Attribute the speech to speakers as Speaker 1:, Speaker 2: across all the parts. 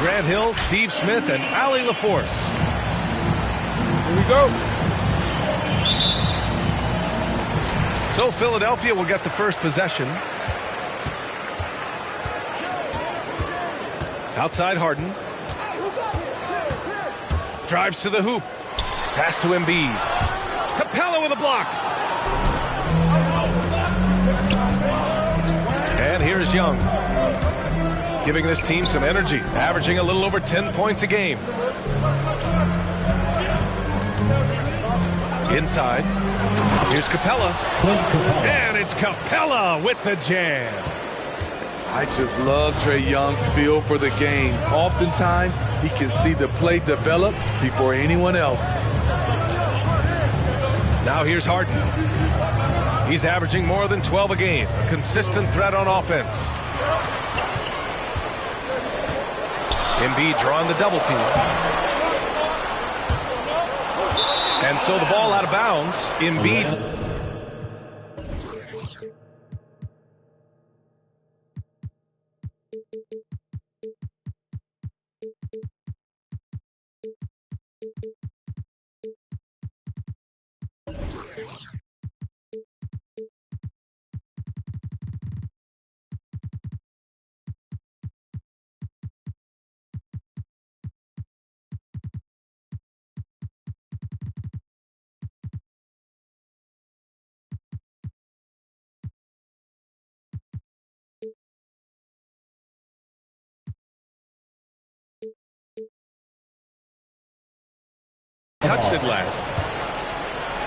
Speaker 1: Grant Hill, Steve Smith, and Allie LaForce.
Speaker 2: Here we go.
Speaker 1: So Philadelphia will get the first possession. Outside Harden. Drives to the hoop. Pass to Embiid. Capella with a block. And here's Young, giving this team some energy, averaging a little over 10 points a game. Inside, here's Capella, and it's Capella with the jam.
Speaker 2: I just love Trae Young's feel for the game. Oftentimes, he can see the play develop before anyone else.
Speaker 1: Now here's Harden. He's averaging more than 12 a game, a consistent threat on offense. Embiid drawing the double team. And so the ball out of bounds. Embiid. Touched it last.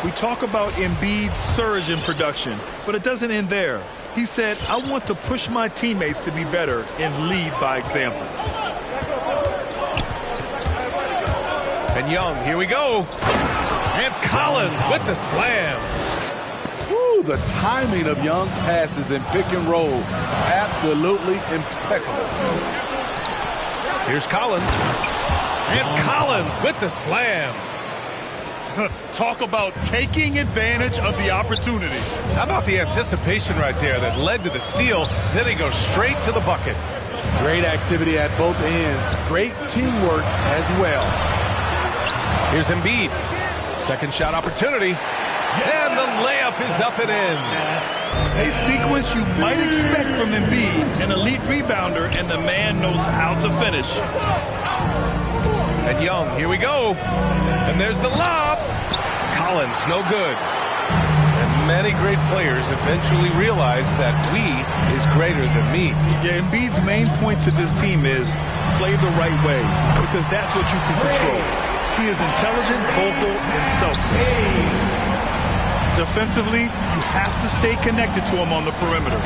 Speaker 3: We talk about Embiid's surge in production, but it doesn't end there. He said, I want to push my teammates to be better and lead by example.
Speaker 1: And Young, here we go. And Collins with the slam.
Speaker 2: Woo, the timing of Young's passes in pick and roll, absolutely impeccable.
Speaker 1: Here's Collins. And Collins with the slam.
Speaker 3: Talk about taking advantage of the opportunity.
Speaker 1: How about the anticipation right there that led to the steal? Then he goes straight to the bucket.
Speaker 2: Great activity at both ends. Great teamwork as well.
Speaker 1: Here's Embiid. Second shot opportunity. And the layup is up and in.
Speaker 3: A sequence you might expect from Embiid, an elite rebounder, and the man knows how to finish.
Speaker 1: And Young, here we go. And there's the lob. Collins, no good. And many great players eventually realize that we is greater than me.
Speaker 3: Yeah, Embiid's main point to this team is play the right way, because that's what you can control. He is intelligent, vocal, and selfless. Defensively, you have to stay connected to him on the perimeter.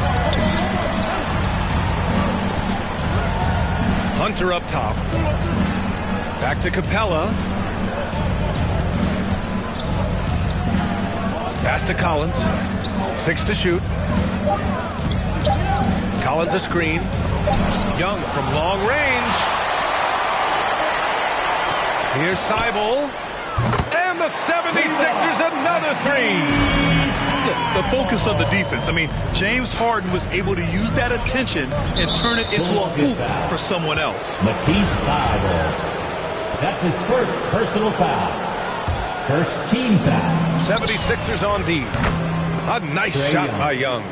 Speaker 1: Hunter up top. Back to Capella. Pass to Collins. 6 to shoot. Collins a screen. Young from long range. Here's Thibault. And the 76ers another three.
Speaker 3: The focus of the defense. I mean, James Harden was able to use that attention and turn it into a hoop for someone else.
Speaker 4: Matisse Thibault. That's his first personal foul. First team foul.
Speaker 1: 76ers on D. A nice shot by Young.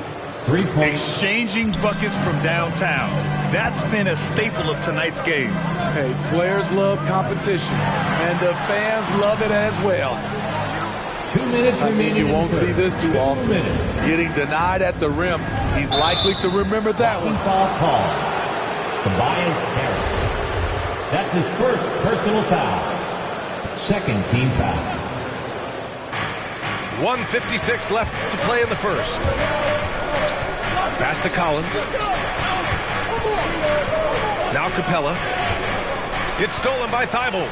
Speaker 4: 3 points.
Speaker 3: Exchanging buckets from downtown. That's been a staple of tonight's game.
Speaker 2: Hey, players love competition, and the fans love it as well.
Speaker 4: 2 minutes remaining.
Speaker 2: You won't see this too often. Getting denied at the rim, he's likely to remember that one.
Speaker 4: Foul call. Tobias Harris. That's his first personal foul. Second team foul.
Speaker 1: 1:56 left to play in the first. Pass to Collins. Now Capella. It's stolen by Thibault.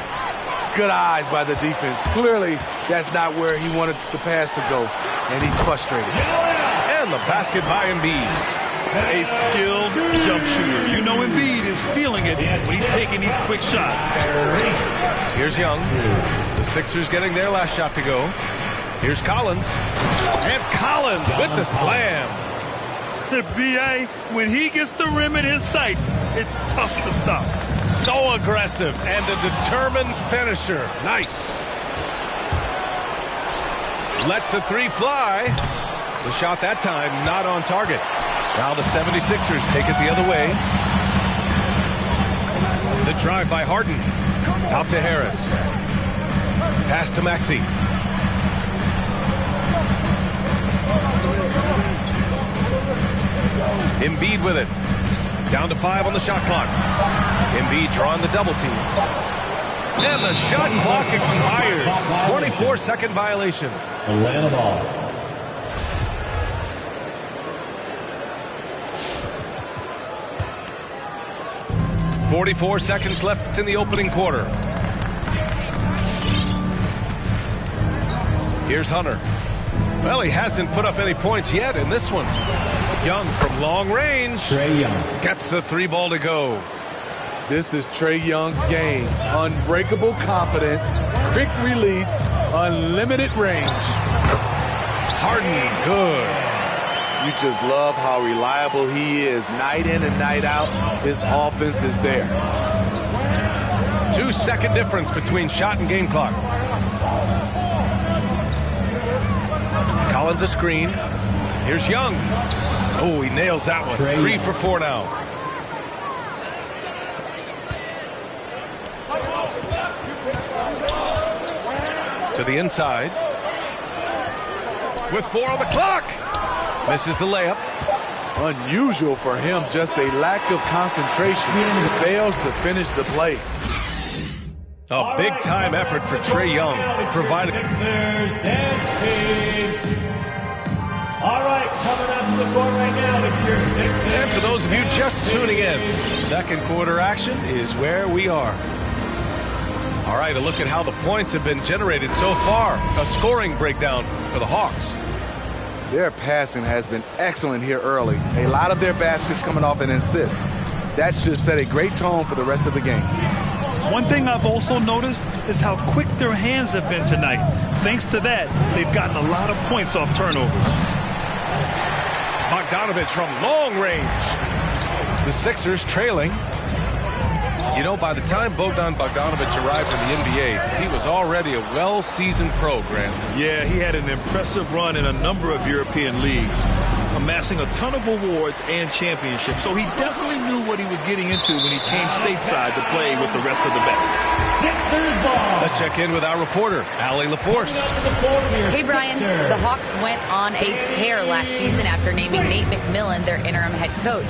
Speaker 2: Good eyes by the defense. Clearly, that's not where he wanted the pass to go, and he's frustrated.
Speaker 1: And the basket by Embiid.
Speaker 3: A skilled jump shooter. You know Embiid is feeling it when he's taking these quick shots.
Speaker 1: Here's Young. The Sixers getting their last shot to go. Here's Collins. And Collins with the slam.
Speaker 3: The B.A., when he gets the rim in his sights, it's tough to stop.
Speaker 1: So aggressive and a determined finisher. Nice. Lets the three fly. The shot that time not on target. Now the 76ers take it the other way. The drive by Harden. Out to Harris. Pass to Maxey. Embiid with it. Down to 5 on the shot clock. Embiid drawing the double team. And the shot clock expires. 24-second violation.
Speaker 4: Atlanta ball.
Speaker 1: 44 seconds left in the opening quarter. Here's Hunter. Well, he hasn't put up any points yet in this one. Young from long range.
Speaker 4: Trae Young
Speaker 1: gets the three ball to go.
Speaker 2: This is Trae Young's game. Unbreakable confidence, quick release, unlimited range.
Speaker 1: Harden, good.
Speaker 2: You just love how reliable he is. Night in and night out, his offense is there.
Speaker 1: 2-second difference between shot and game clock. Collins a screen. Here's Young. Oh, he nails that one. 3 for 4 now. To the inside. With 4 on the clock. Misses the layup.
Speaker 2: Unusual for him, just a lack of concentration. He fails to finish the play.
Speaker 1: A big-time effort for Trae Young. Provided.
Speaker 4: All right, coming up to the court right now, it's your Sixers.
Speaker 1: And for those of you just tuning in, second quarter action is where we are. All right, a look at how the points have been generated so far. A scoring breakdown for the Hawks.
Speaker 2: Their passing has been excellent here early. A lot of their baskets coming off an assist. That should set a great tone for the rest of the game.
Speaker 3: One thing I've also noticed is how quick their hands have been tonight. Thanks to that, they've gotten a lot of points off turnovers.
Speaker 1: Bogdanovich from long range. The Sixers trailing. You know, by the time Bogdan Bogdanovich arrived in the NBA, he was already a well-seasoned pro, Grant.
Speaker 3: Yeah, he had an impressive run in a number of European leagues, amassing a ton of awards and championships. So he definitely knew what he was getting into when he came stateside to play with the rest of the best.
Speaker 1: Let's check in with our reporter, Allie LaForce.
Speaker 5: Hey, Brian. The Hawks went on a tear last season after naming Nate McMillan their interim head coach.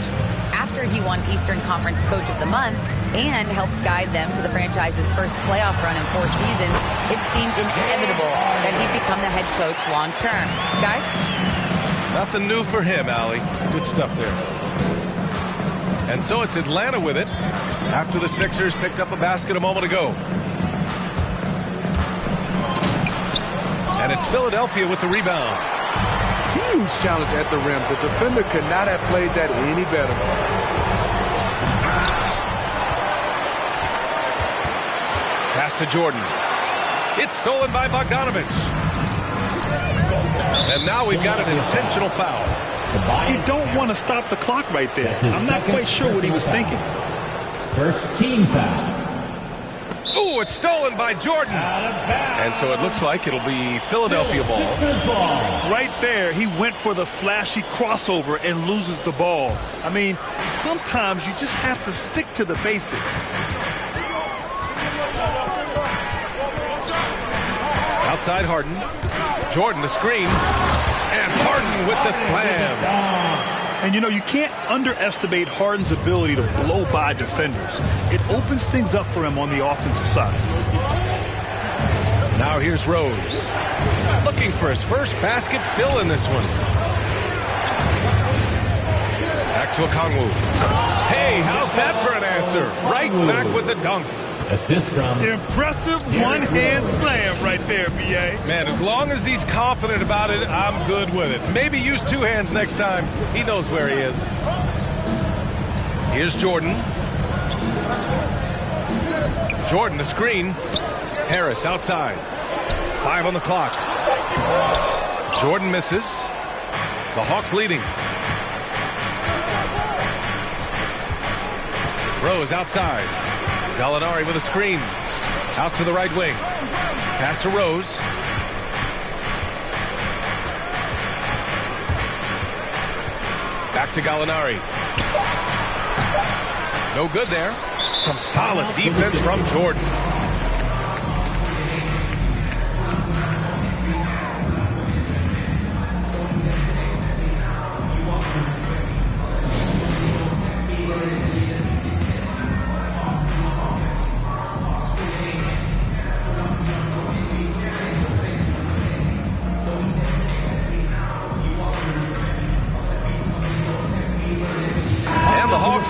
Speaker 5: After he won Eastern Conference Coach of the Month and helped guide them to the franchise's first playoff run in 4 seasons, it seemed inevitable that he'd become the head coach long term. Guys?
Speaker 1: Nothing new for him, Allie. Good stuff there. And so it's Atlanta with it after the Sixers picked up a basket a moment ago. And it's Philadelphia with the rebound.
Speaker 2: Huge challenge at the rim. The defender could not have played that any better.
Speaker 1: Pass to Jordan. It's stolen by Bogdanovich. And now we've got an intentional foul.
Speaker 3: You don't want to stop the clock right there. I'm not quite sure what he was thinking.
Speaker 4: First team foul.
Speaker 1: Ooh, it's stolen by Jordan. And so it looks like it'll be Philadelphia ball.
Speaker 3: Right there, he went for the flashy crossover and loses the ball. I mean, sometimes you just have to stick to the basics.
Speaker 1: Outside Harden. Jordan the screen. And Harden with the slam.
Speaker 3: And, you know, you can't underestimate Harden's ability to blow by defenders. It opens things up for him on the offensive side.
Speaker 1: Now here's Rose. Looking for his first basket still in this one. Back to Okongwu. Hey, how's that for an answer? Right back with the dunk.
Speaker 4: Assist from...
Speaker 3: Impressive one-hand slam right there, B.A.
Speaker 1: Man, as long as he's confident about it, I'm good with it. Maybe use two hands next time. He knows where he is. Here's Jordan. Jordan, the screen. Harris outside. 5 on the clock. Jordan misses. The Hawks leading. Rose outside. Gallinari with a screen. Out to the right wing. Pass to Rose. Back to Gallinari. No good there. Some solid defense from Jordan.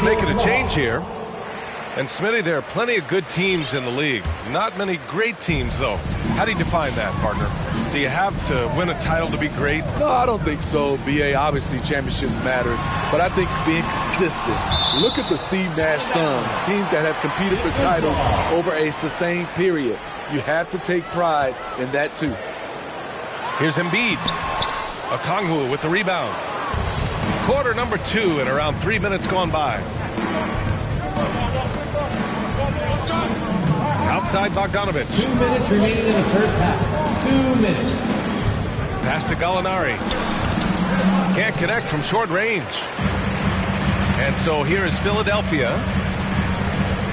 Speaker 1: Making a change here. And Smitty, there are plenty of good teams in the league. Not many great teams, though. How do you define that, partner? Do you have to win a title to be great?
Speaker 2: No, I don't think so, B.A. Obviously, championships matter. But I think being consistent. Look at the Steve Nash Suns, teams that have competed for titles over a sustained period. You have to take pride in that, too.
Speaker 1: Here's Embiid. Okongwu with the rebound. Quarter number 2 and around 3 minutes gone by. Outside Bogdanovic.
Speaker 4: 2 minutes remaining in the first half. 2 minutes.
Speaker 1: Pass to Gallinari. Can't connect from short range. And so here is Philadelphia.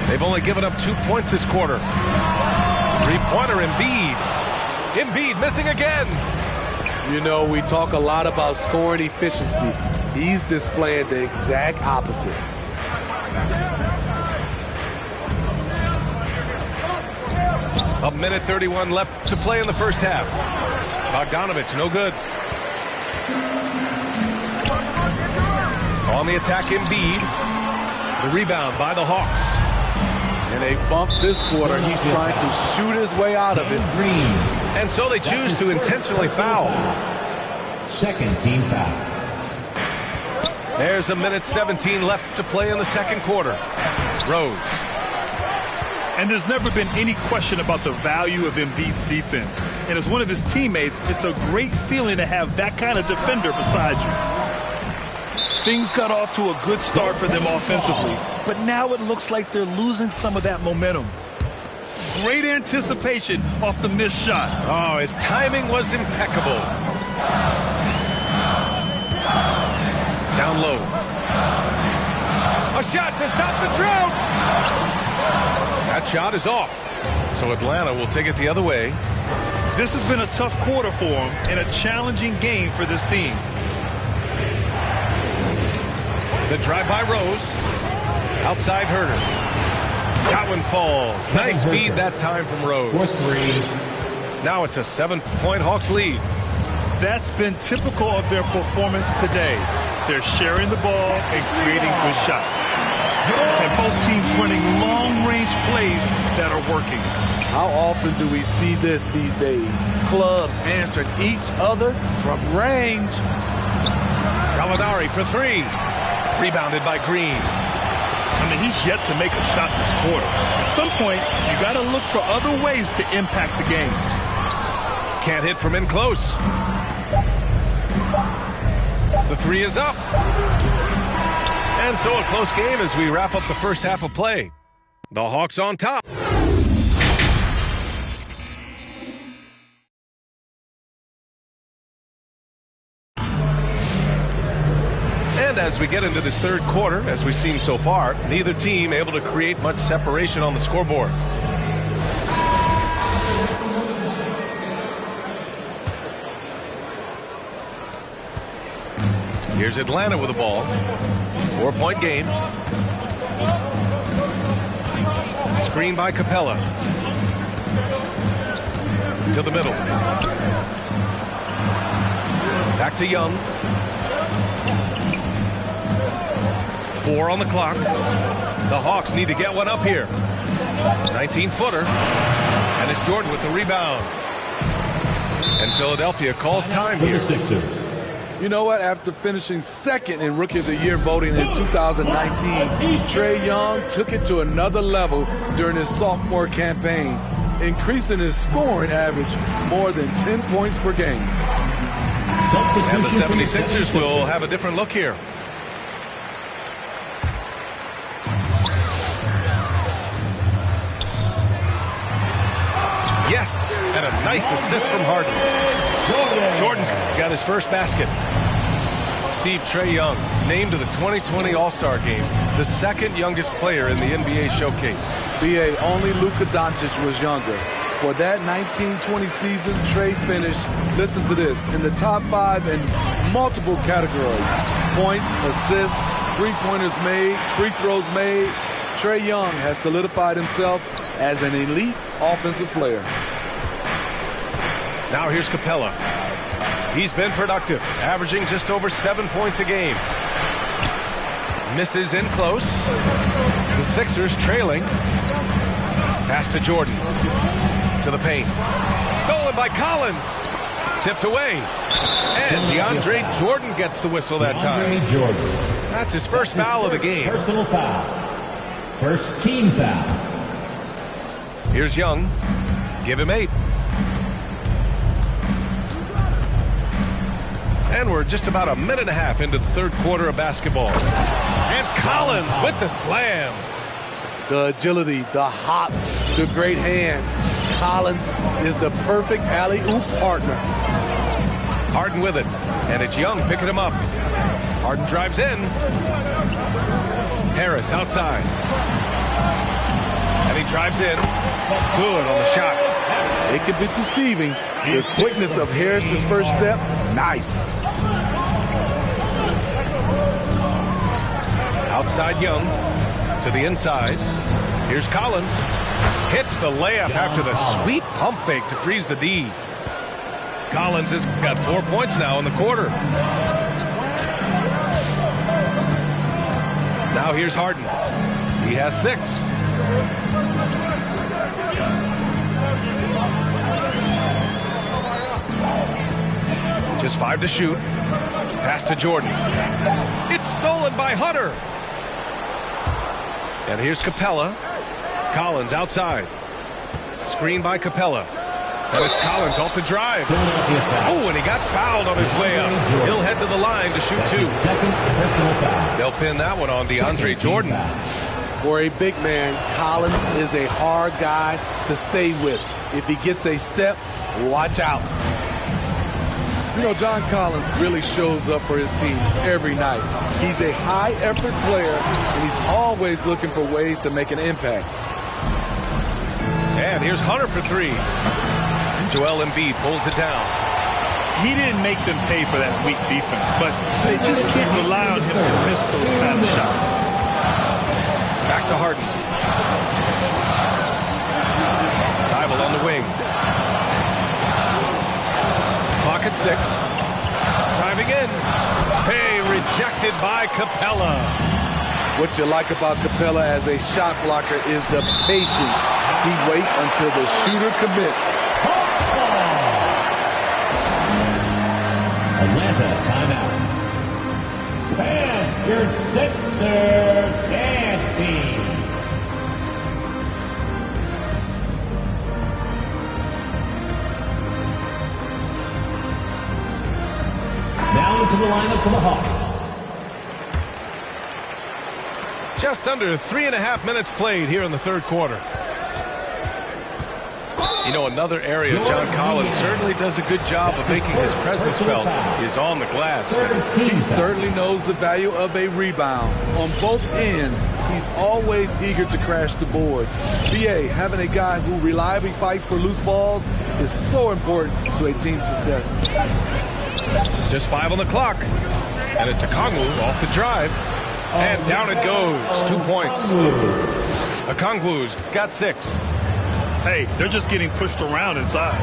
Speaker 1: They've only given up 2 points this quarter. Three-pointer Embiid. Embiid missing again.
Speaker 2: You know, we talk a lot about scoring efficiency. He's displaying the exact opposite.
Speaker 1: A minute 31 left to play in the first half. Bogdanovic, no good. On the attack, Embiid. The rebound by the Hawks.
Speaker 2: And they bump this quarter. He's trying to shoot his way out of it.
Speaker 1: And so they choose to intentionally foul.
Speaker 4: Second team foul.
Speaker 1: There's a minute 17 left to play in the second quarter. Rose.
Speaker 3: And there's never been any question about the value of Embiid's defense. And as one of his teammates, it's a great feeling to have that kind of defender beside you. Things got off to a good start for them offensively, but now it looks like they're losing some of that momentum. Great anticipation off the missed shot.
Speaker 1: Oh, his timing was impeccable. Down low. A shot to stop the drought. That shot is off. So Atlanta will take it the other way.
Speaker 3: This has been a tough quarter for him and a challenging game for this team.
Speaker 1: The drive by Rose. Outside Herter. That one falls. Nice feed that time from Rose.
Speaker 4: 4-3.
Speaker 1: Now it's a 7-point Hawks lead.
Speaker 3: That's been typical of their performance today. They're sharing the ball and creating good shots. And both teams running long-range plays that are working.
Speaker 2: How often do we see this these days? Clubs answering each other from range.
Speaker 1: Gallinari for 3. Rebounded by Green.
Speaker 3: I mean, he's yet to make a shot this quarter. At some point, you got to look for other ways to impact the game.
Speaker 1: Can't hit from in close. The 3 is up. And so a close game as we wrap up the first half of play. The Hawks on top. And as we get into this third quarter, as we've seen so far, neither team able to create much separation on the scoreboard. Here's Atlanta with the ball. 4-point game. Screen by Capella. To the middle. Back to Young. 4 on the clock. The Hawks need to get one up here. 19-footer. And it's Jordan with the rebound. And Philadelphia calls time here.
Speaker 2: You know what? After finishing second in Rookie of the Year voting in 2019, Trae Young took it to another level during his sophomore campaign, increasing his scoring average more than 10 points per game.
Speaker 1: And the 76ers will have a different look here. Yes, and a nice assist from Harden. Jordan's got his first basket. Steve, Trae Young named to the 2020 All-Star Game, the second youngest player in the NBA Showcase.
Speaker 2: BA, only Luka Doncic was younger. For that 1920 season, Trae finished, listen to this, in the top 5 in multiple categories. Points, assists, three-pointers made, free throws made. Trae Young has solidified himself as an elite offensive player.
Speaker 1: Now here's Capella. He's been productive, averaging just over 7 points a game. Misses in close. The Sixers trailing. Pass to Jordan. To the paint. Stolen by Collins. Tipped away. And DeAndre Jordan gets the whistle that time. That's his first foul of the game.
Speaker 4: Personal foul. First team foul.
Speaker 1: Here's Young. Give him 8. And we're just about a minute and a half into the third quarter of basketball. And Collins with the slam.
Speaker 2: The agility, the hops, the great hands. Collins is the perfect alley-oop partner.
Speaker 1: Harden with it. And it's Young picking him up. Harden drives in. Harris outside. And he drives in. Good on the shot.
Speaker 2: It can be deceiving. The quickness of Harris's first step, nice.
Speaker 1: Outside Young to the inside. Here's Collins. Hits the layup after the sweet pump fake to freeze the D. Collins has got 4 points now in the quarter. Now here's Harden. He has 6. Just 5 to shoot. Pass to Jordan. It's stolen by Hunter. And here's Capella. Collins outside. Screen by Capella. And it's Collins off the drive. Oh, and he got fouled on his way up. He'll head to the line to shoot 2. They'll pin that one on DeAndre Jordan.
Speaker 2: For a big man, Collins is a hard guy to stay with. If he gets a step, watch out. You know, John Collins really shows up for his team every night. He's a high-effort player, and he's always looking for ways to make an impact.
Speaker 1: And here's Hunter for 3. Joel Embiid pulls it down.
Speaker 3: He didn't make them pay for that weak defense, but they just can't rely on him to miss those kind of shots.
Speaker 1: Back to Harden. Bible on the wing. Clock at 6. Driving in. Hey, rejected by Capella.
Speaker 2: What you like about Capella as a shot blocker is the patience. He waits until the shooter commits.
Speaker 4: Atlanta timeout. Panthers Sixers dance team. Now into the lineup for the Hawks.
Speaker 1: Just under 3.5 minutes played here in the third quarter. You know, another area John Collins certainly does a good job of making his presence felt is on the glass.
Speaker 2: He certainly knows the value of a rebound. On both ends, he's always eager to crash the boards. BA, having a guy who reliably fights for loose balls is so important to a team's success.
Speaker 1: Just 5 on the clock. And it's Okongwu off the drive. And down it goes. 2 points. Okongwu's got 6.
Speaker 3: Hey, they're just getting pushed around inside.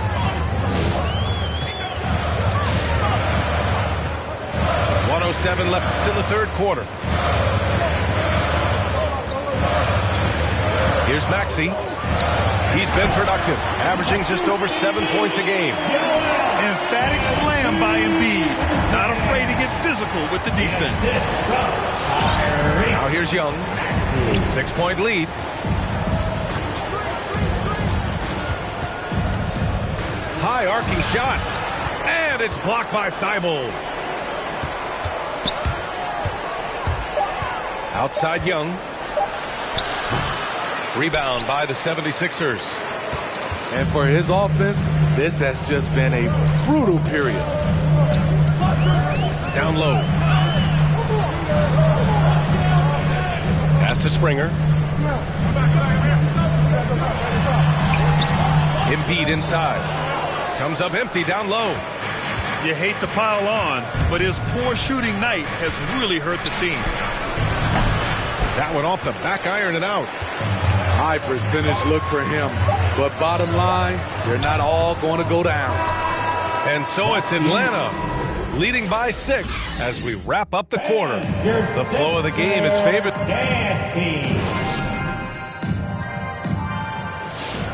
Speaker 1: .107 left in the third quarter. Here's Maxey. He's been productive, averaging just over 7 points a game.
Speaker 3: Emphatic slam by Embiid. Not afraid to get physical with the defense.
Speaker 1: Now here's Young. 6-point lead. High arcing shot. And it's blocked by Thibault. Outside Young. Rebound by the 76ers.
Speaker 2: And for his offense, this has just been a brutal period.
Speaker 1: Down low. Pass to Springer. Embiid inside. Comes up empty down low.
Speaker 3: You hate to pile on, but his poor shooting night has really hurt the team.
Speaker 1: That one off the back iron and out.
Speaker 2: High percentage look for him. But bottom line, they're not all going to go down.
Speaker 1: And so it's Atlanta leading by 6 as we wrap up the quarter. The flow of the game is favored.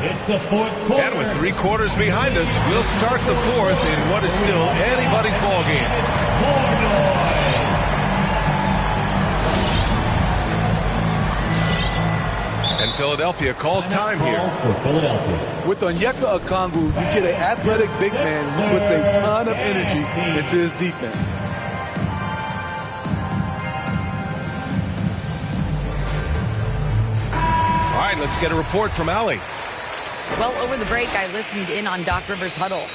Speaker 4: It's the fourth quarter.
Speaker 1: And with 3 quarters behind us, we'll start the 4th in what is still anybody's ball game. And Philadelphia calls time here.
Speaker 4: For Philadelphia.
Speaker 2: With Onyeka Okongwu, you get an athletic big man who puts a ton of energy into his defense.
Speaker 1: All right, let's get a report from Allie.
Speaker 5: Well, over the break, I listened in on Doc Rivers' huddle.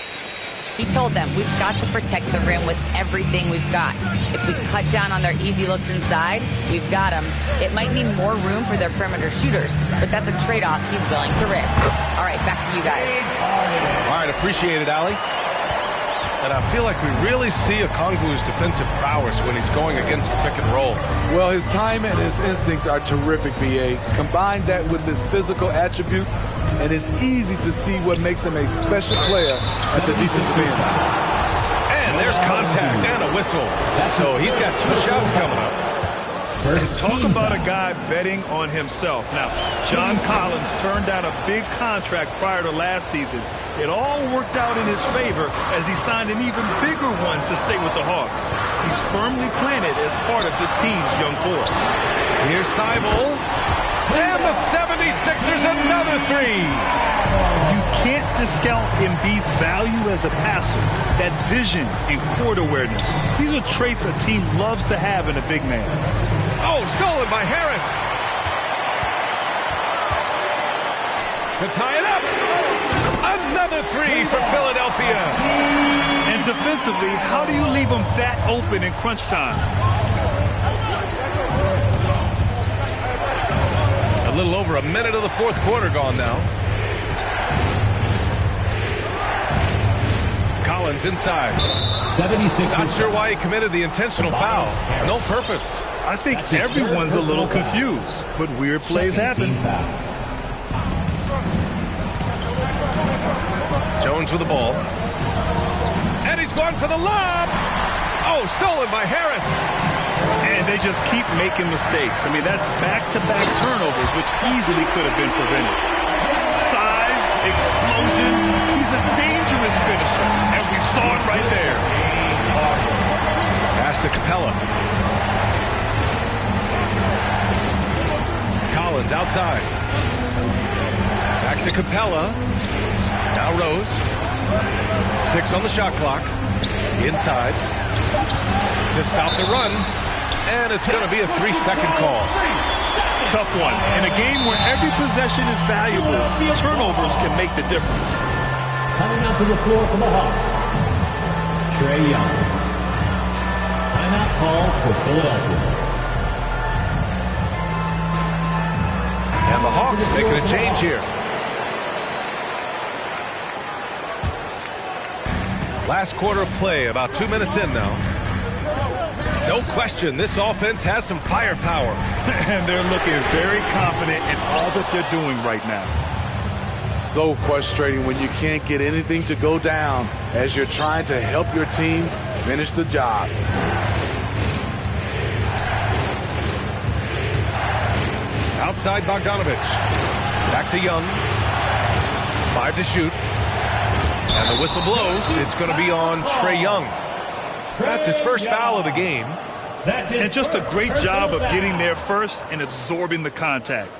Speaker 5: He told them we've got to protect the rim with everything we've got. If we cut down on their easy looks inside, we've got them. It might mean more room for their perimeter shooters, but that's a trade-off he's willing to risk. All right, back to you guys.
Speaker 1: All right, appreciate it, Allie. And I feel like we really see Okongwu's defensive prowess when he's going against the pick and roll.
Speaker 2: Well, his time and his instincts are terrific, B.A. Combine that with his physical attributes, and it's easy to see what makes him a special player at the defensive end.
Speaker 1: And there's contact and a whistle. So he's got 2 shots coming up.
Speaker 3: And talk about a guy betting on himself. Now, John Collins turned down a big contract prior to last season. It all worked out in his favor as he signed an even bigger one to stay with the Hawks. He's firmly planted as part of this team's young core.
Speaker 1: Here's Thibault. And the 76ers another 3.
Speaker 3: You can't discount Embiid's value as a passer. That vision and court awareness. These are traits a team loves to have in a big man.
Speaker 1: Oh, stolen by Harris. To tie it up. Another 3 for Philadelphia.
Speaker 3: And defensively, how do you leave them that open in crunch time?
Speaker 1: A little over a minute of the 4th quarter gone now. Collins inside.
Speaker 4: 76.
Speaker 1: Not sure why he committed the intentional foul. No purpose.
Speaker 3: I think everyone's a little confused, but weird plays happen.
Speaker 1: Jones with the ball. And he's going for the lob. Oh, stolen by Harris.
Speaker 3: And they just keep making mistakes. I mean, that's back-to-back turnovers, which easily could have been prevented. Size, explosion. He's a dangerous finisher, and we saw it right there.
Speaker 1: Pass to Capella. Collins outside. Back to Capella. Now Rose. 6 on the shot clock. Inside. To stop the run. And it's going to be a 3-second call.
Speaker 3: Tough one. In a game where every possession is valuable, turnovers can make the difference.
Speaker 4: Coming out to the floor for the Hawks, Trae Young. Timeout call for Philadelphia.
Speaker 1: And the Hawks making a change here. Last quarter of play, about 2 minutes in now. No question, this offense has some firepower.
Speaker 3: And they're looking very confident in all that they're doing right now.
Speaker 2: So frustrating when you can't get anything to go down as you're trying to help your team finish the job.
Speaker 1: Outside Bogdanovich. Back to Young. 5 to shoot. And the whistle blows. It's going to be on Trae Young. That's his first foul of the game.
Speaker 3: And just a great job of getting there first and absorbing the contact.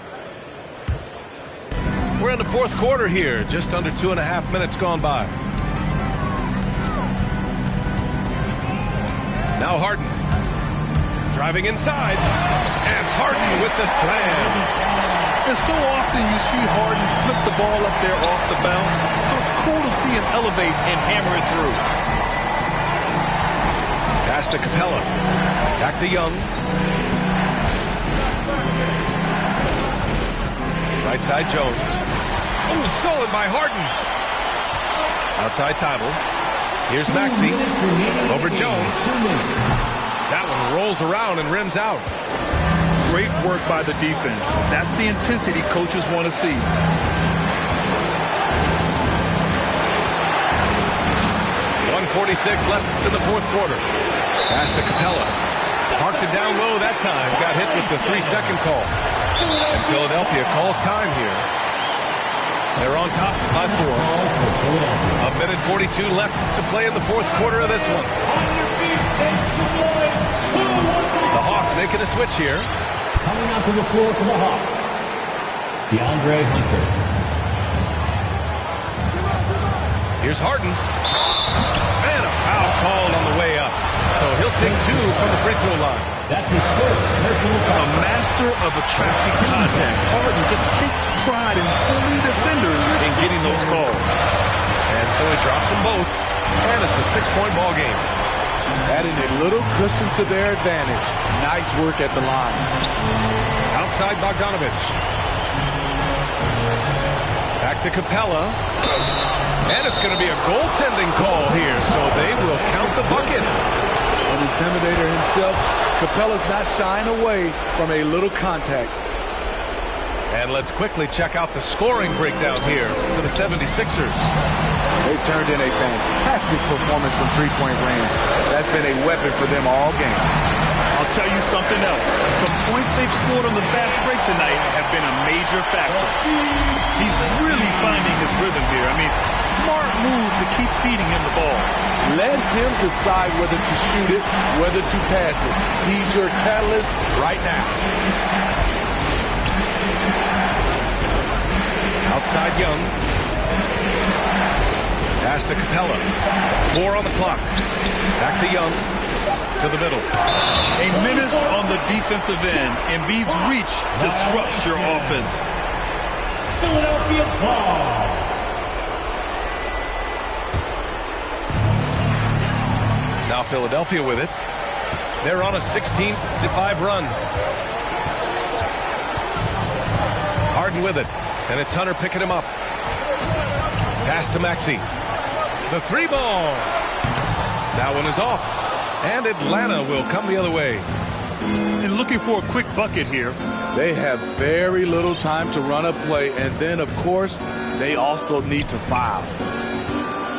Speaker 1: We're in the fourth quarter here. Just under 2.5 minutes gone by. Now Harden. Driving inside. And Harden with the slam.
Speaker 3: And so often you see Harden flip the ball up there off the bounce. So it's cool to see him elevate and hammer it through.
Speaker 1: Pass to Capella. Back to Young. Right side Jones. Oh, stolen by Harden. Outside Thibault. Here's Maxey. Over Jones. That one rolls around and rims out.
Speaker 3: Great work by the defense. That's the intensity coaches want to see.
Speaker 1: 1:46 left in the fourth quarter. Pass to Capella. Parked it down low that time. Got hit with the 3-second call. And Philadelphia calls time here. They're on top by 4. 1:42 left to play in the fourth quarter of this one. The Hawks making a switch here.
Speaker 4: Coming out to the floor for the Hawks, DeAndre Hunter.
Speaker 1: Here's Harden. And a foul called on the way up. So he'll take 2 from the free throw line.
Speaker 4: That's his first personal foul.
Speaker 3: A master of attracting contact. Harden just takes pride in fooling defenders and getting those calls.
Speaker 1: And so he drops them both. And it's a 6-point ball game.
Speaker 2: Adding a little cushion to their advantage. Nice work at the line.
Speaker 1: Outside Bogdanovich. Back to Capella. And it's going to be a goaltending call here, so they will count the bucket.
Speaker 2: An intimidator himself, Capella's not shying away from a little contact.
Speaker 1: And let's quickly check out the scoring breakdown here for the 76ers.
Speaker 2: They've turned in a fantastic performance from three-point range. That's been a weapon for them all game.
Speaker 3: I'll tell you something else. The points they've scored on the fast break tonight have been a major factor. He's really finding his rhythm here. I mean, smart move to keep feeding him the ball.
Speaker 2: Let him decide whether to shoot it, whether to pass it. He's your catalyst right now.
Speaker 1: Outside Young. Pass to Capella. 4 on the clock. Back to Young. To the middle.
Speaker 3: A menace on the defensive end. Embiid's reach disrupts your offense.
Speaker 4: Philadelphia ball.
Speaker 1: Now Philadelphia with it. They're on a 16-5 run. Harden with it. And it's Hunter picking him up. Pass to Maxey. The 3-ball. That one is off. And Atlanta will come the other way.
Speaker 3: And looking for a quick bucket here.
Speaker 2: They have very little time to run a play, and then, of course, they also need to foul.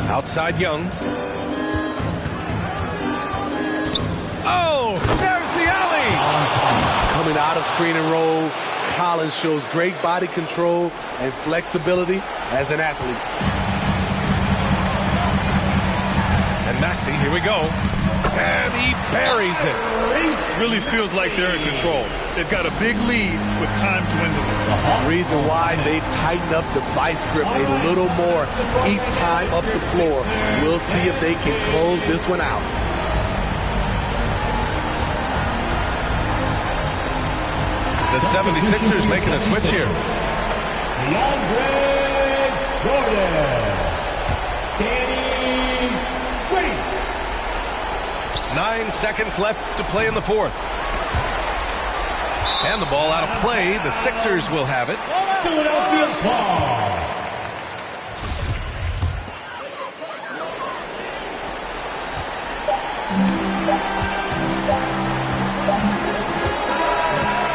Speaker 1: Outside Young. Oh, there's the alley.
Speaker 2: Coming out of screen and roll, Collins shows great body control and flexibility as an athlete.
Speaker 1: And Maxey, here we go. And he buries it.
Speaker 3: Really feels like they're in control. They've got a big lead with time dwindling.
Speaker 2: The reason why they've tightened up the vice grip a little more each time up the floor. We'll see if they can close this one out.
Speaker 1: The 76ers making a switch here.
Speaker 4: DeAndre Jordan. Danny Green.
Speaker 1: 9 seconds left to play in the fourth. And the ball out of play. The Sixers will have it.
Speaker 4: Philadelphia ball.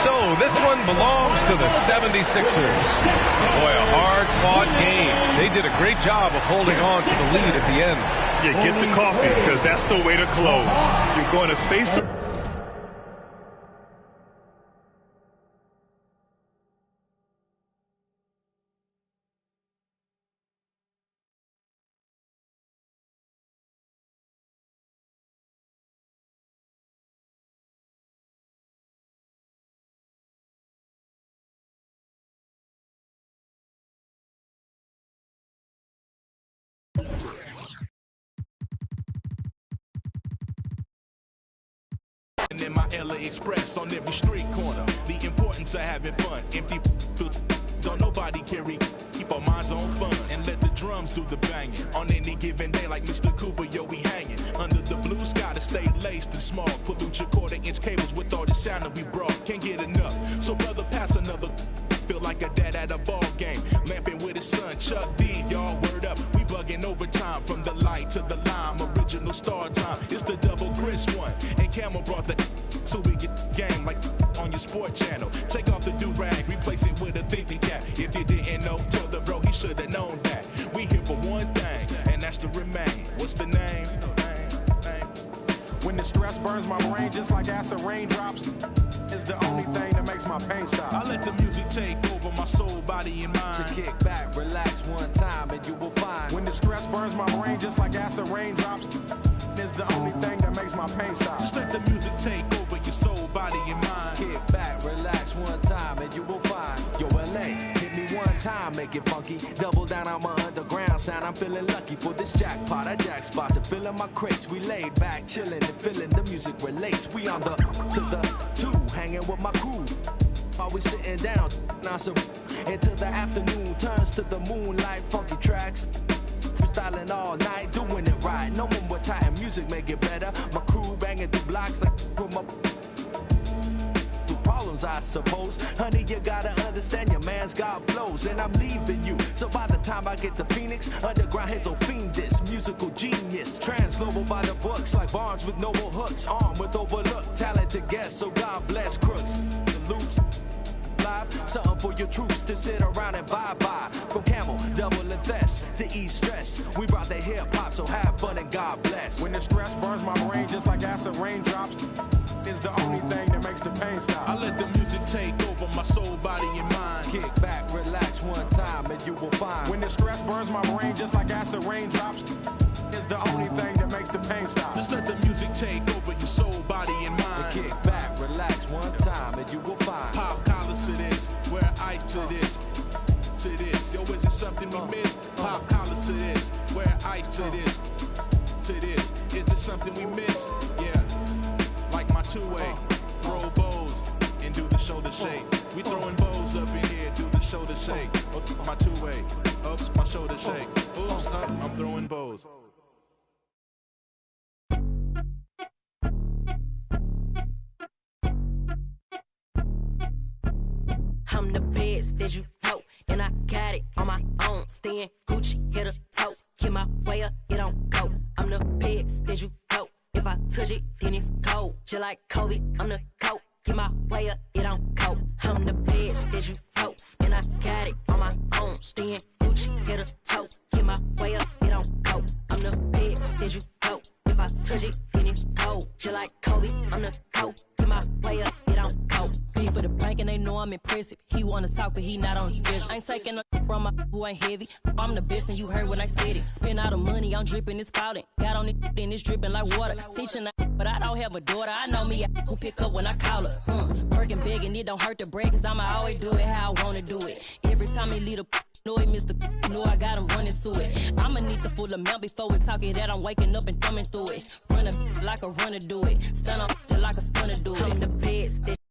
Speaker 1: So this one belongs to the 76ers. Boy, a hard-fought game. They did a great job of holding on to the lead at the end.
Speaker 3: Yeah, get the coffee, because that's the way to close. You're going to face it.
Speaker 6: And in my LA Express on every street corner, the importance of having fun. Empty don't nobody carry. Keep our minds on fun and let the drums do the banging. On any given day, like Mr. Cooper, yo, we hanging under the blue sky to stay laced and small. Pollute your quarter-inch cables with all the sound that we brought. Can't get enough, so brother, pass another. Feel like a dad at a ball game, lamping with his son Chuck D. Y'all word up, we bugging overtime from the light to the lime. Original star time, it's the double Chris one, and Camel brought the so we get game like on your sport channel. Take off the do-rag, replace it with a thinking cap. If you didn't know, tell the bro he should have known that. We here for one thing, and that's to remain. What's the name?
Speaker 7: When the stress burns my brain just like acid raindrops, it's the only thing that makes my pain stop.
Speaker 6: I let the music take over my soul, body, and mind.
Speaker 8: To kick back, relax one time, and you will find.
Speaker 7: When the stress burns my brain just like acid raindrops, it's the only thing that makes my pain stop.
Speaker 6: Just let the music take over your soul, body, and mind.
Speaker 8: Kick back, relax one time, and you will find. Yo, LA, hit me one time, make it funky. Double down on my underground sound. I'm feeling lucky for this jackpot. I jack spots are filling my crates. We laid back, chilling and feeling the music relates. We on the to the two, hanging with my crew. Always sitting down, now so until the afternoon turns to the moonlight. Funky tracks, freestyling all night, doing it right. No more time, music make it better. My crew banging through blocks like from up. Problems, I suppose. Honey, you gotta understand your man's got flows, and I'm leaving you. So by the time I get to Phoenix, underground heads will fiend this musical genius. Trans-global by the books, like Barnes with noble hooks, armed with overlooked talented guests. So God bless crooks, the loops. Live, something for your troops to sit around and bye-bye. From Camel, double and Fest to ease stress. We brought the hip-hop, so have fun and God bless.
Speaker 7: When the stress burns my brain just like acid raindrops, is the only thing that makes the pain stop.
Speaker 6: I let the music take over my soul, body, and mind.
Speaker 8: Kick back, relax one time, and you will find.
Speaker 7: When the stress burns my brain just like acid raindrops, is the only thing that makes the pain stop.
Speaker 6: Just let the music take over your soul, body, and mind.
Speaker 8: Kick back, relax one time, and you will find.
Speaker 6: Pop collars to this, wear ice to this, to this. Yo, is it something we miss? Pop collars to this, wear ice to this, to this. Is it something we miss? Yeah. Like my two-way, throw bows and do the shoulder shake. We throwing bows up in here, do the shoulder shake. Oops, my two-way, oops, my shoulder shake. Oops, up, I'm throwing bows.
Speaker 9: I'm the best that you know, and I got it on my own. Staying Gucci, hit a toe, get my way up, it don't go. I'm the best that you know. If I touch it, then it's cold. Just like Kobe, I'm the GOAT. Get my way up, it don't go. I'm the best that you know, and I got it on my own. Staying Gucci, hit a toe. Get my way up, it don't go. I'm the best that you know. If I touch it, then it's cold. Just like Kobe, I'm the GOAT. Get my way up, it don't go. Be for the bank and they know I'm impressive. He wanna talk, but he not on the schedule. I ain't taking a from my who ain't heavy. I'm the best and you heard when I said it. Spend all the money, I'm dripping, it's spouting. Got on it, then it's dripping like water. Teaching but I don't have a daughter. I know me who pick up when I call her. Working big and it don't hurt to break, cause I'ma always do it how I wanna do it. Every time he lead a know it, Mr. Know I got him running to it. I'ma need the full amount before we talk it that I'm waking up and thumbing through it. Run a like a runner do it. Stun up like a stunner do it. I'm the best.